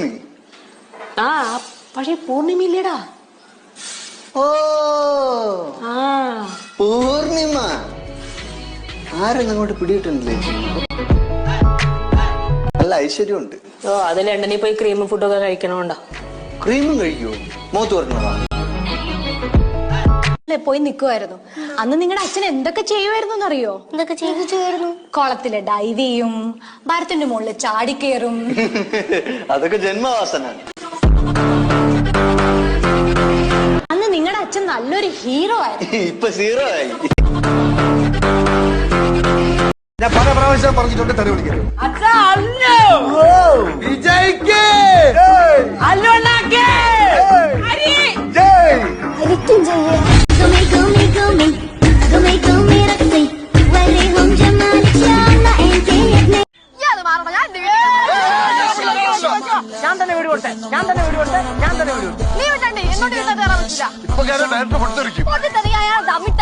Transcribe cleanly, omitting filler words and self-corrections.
പൗർണമി. ആ പക്ഷെ പൂർണിമയില്ലേടാ. ഓ പൂർണിമ ആരെന്ന് അങ്ങോട്ട് പിടിയിട്ടുണ്ടല്ലേ. നല്ല ഐശ്വര്യമുണ്ട്. ഓ അത് ലണ്ടനിൽ പോയി ക്രീമും ഫുഡൊക്കെ കഴിക്കണോണ്ടാ. ക്രീമും കഴിക്കുവോ? മോത്ത് പറഞ്ഞതാ പോയി നിക്കുവായിരുന്നു. അന്ന് നിങ്ങളുടെ അച്ഛൻ എന്തൊക്കെ ചെയ്യുമായിരുന്നു അറിയോ? എന്തൊക്കെ ചെയ്യുമായിരുന്നു? കുളത്തില് ഡൈവ് ചെയ്യും, മരത്തിന്റെ മുകളിൽ ചാടിക്കേറും. അതൊക്കെ ജന്മവാസന. അന്ന് നിങ്ങളുടെ അച്ഛൻ നല്ലൊരു ഹീറോ ആയിരുന്നു. ഇപ്പൊ സീറോ ആയി. ഞാൻ പല പ്രാവശ്യം പറഞ്ഞിട്ടുണ്ട് തെറി വിളിക്കരുത്. ഞാൻ തന്നെ വീട് കൊടുത്തേ. നീ വിട്ടേ എന്നോട് ഡയറക്ടർ പൊട്ടിത്തെറിക്കും. അയാൾ ദമിട്ട